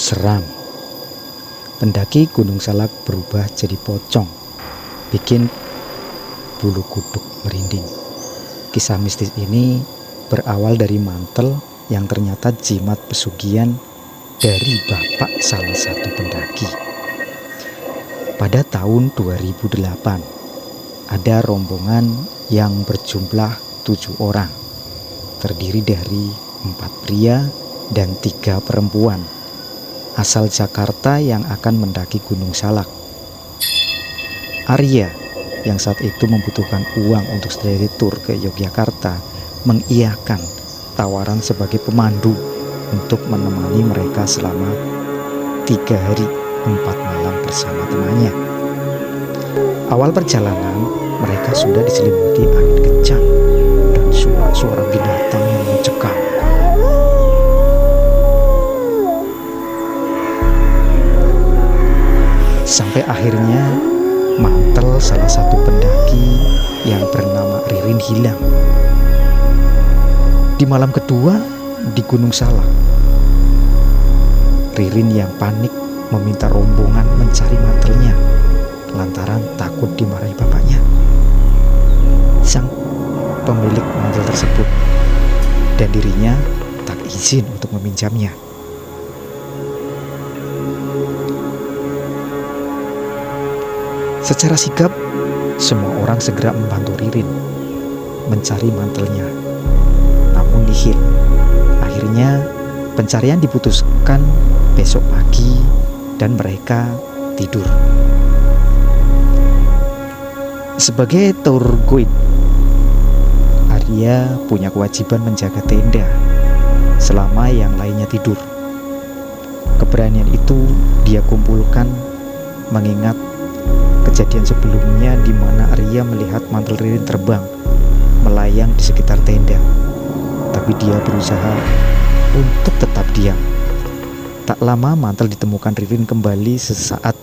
Seram. Pendaki Gunung Salak berubah jadi pocong, bikin bulu kuduk merinding. Kisah mistis ini berawal dari mantel yang ternyata jimat pesugihan dari bapak salah satu pendaki. Pada tahun 2008, ada rombongan yang berjumlah 7 orang, terdiri dari 4 pria dan 3 perempuan, asal Jakarta yang akan mendaki Gunung Salak. Arya, yang saat itu membutuhkan uang untuk study tour ke Yogyakarta, mengiyakan tawaran sebagai pemandu untuk menemani mereka selama 3 hari 4 malam bersama temannya. Awal perjalanan, mereka sudah diselimuti angin kencang dan suara-suara binatang yang mencekam. Sampai akhirnya mantel salah satu pendaki yang bernama Ririn hilang. Di malam kedua di Gunung Salak, Ririn yang panik meminta rombongan mencari mantelnya lantaran takut dimarahi bapaknya, sang pemilik mantel tersebut, dan dirinya tak izin untuk meminjamnya. Secara sigap, semua orang segera membantu Ririn mencari mantelnya, namun nihil. Akhirnya pencarian diputuskan besok pagi dan mereka tidur. Sebagai tour guide, Arya punya kewajiban menjaga tenda selama yang lainnya tidur. Keberanian itu dia kumpulkan mengingat kejadian sebelumnya di mana Arya melihat mantel Ririn terbang melayang di sekitar tenda. Tapi dia berusaha untuk tetap diam. Tak lama mantel ditemukan Ririn kembali sesaat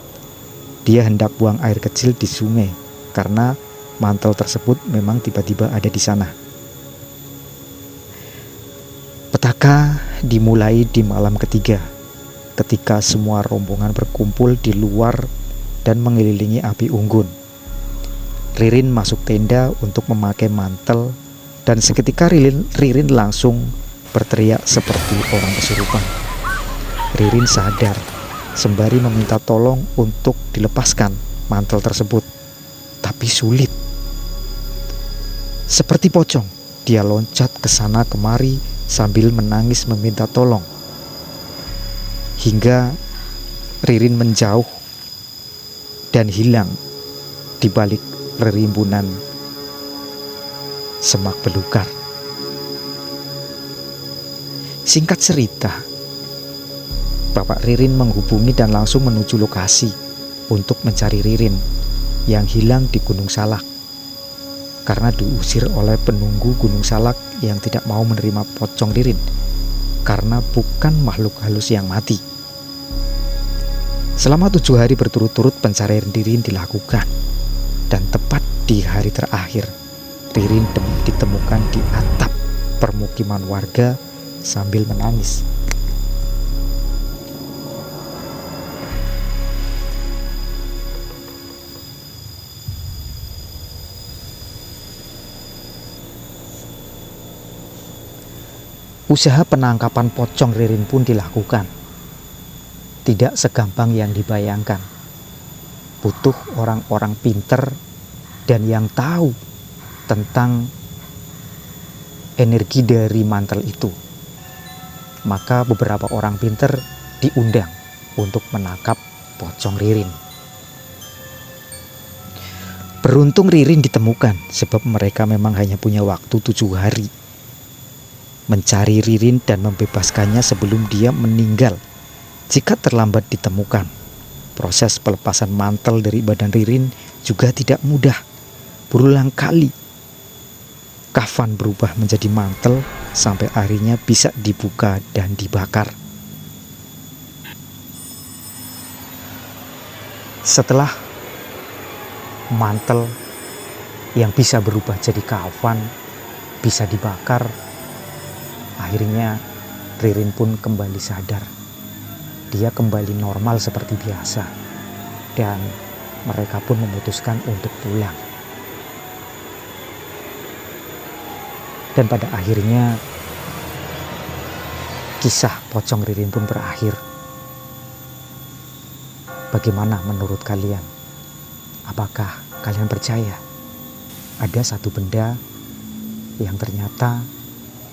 dia hendak buang air kecil di sungai karena mantel tersebut memang tiba-tiba ada di sana. Petaka dimulai di malam ketiga ketika semua rombongan berkumpul di luar dan mengelilingi api unggun. Ririn masuk tenda untuk memakai mantel dan seketika Ririn langsung berteriak seperti orang kesurupan. Ririn sadar sembari meminta tolong untuk dilepaskan mantel tersebut, tapi sulit. Seperti pocong, dia loncat ke sana kemari sambil menangis meminta tolong. Hingga Ririn menjauh dan hilang di balik rerimbunan semak belukar. Singkat cerita, Bapak Ririn menghubungi dan langsung menuju lokasi untuk mencari Ririn yang hilang di Gunung Salak karena diusir oleh penunggu Gunung Salak yang tidak mau menerima pocong Ririn karena bukan makhluk halus yang mati. Selama 7 hari berturut-turut pencarian Ririn dilakukan, dan tepat di hari terakhir Ririn ditemukan di atap permukiman warga sambil menangis. Usaha penangkapan pocong Ririn pun dilakukan. Tidak segampang yang dibayangkan. Butuh orang-orang pinter dan yang tahu tentang energi dari mantel itu. Maka beberapa orang pinter diundang untuk menangkap pocong Ririn. Beruntung Ririn ditemukan sebab mereka memang hanya punya waktu 7 hari mencari Ririn dan membebaskannya sebelum dia meninggal. Jika terlambat ditemukan, proses pelepasan mantel dari badan Ririn juga tidak mudah. Berulang kali kafan berubah menjadi mantel sampai akhirnya bisa dibuka dan dibakar. Setelah mantel yang bisa berubah jadi kafan bisa dibakar, akhirnya Ririn pun kembali sadar. dia kembali normal seperti biasa. Dan mereka pun memutuskan untuk pulang. Dan pada akhirnya kisah Pocong Ririn pun berakhir. Bagaimana menurut kalian? Apakah kalian percaya ada satu benda yang ternyata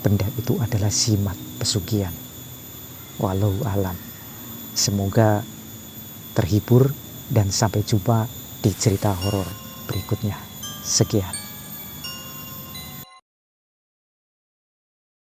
benda itu adalah jimat pesugihan? Walau alam. Semoga terhibur dan sampai jumpa di cerita horor berikutnya. Sekian.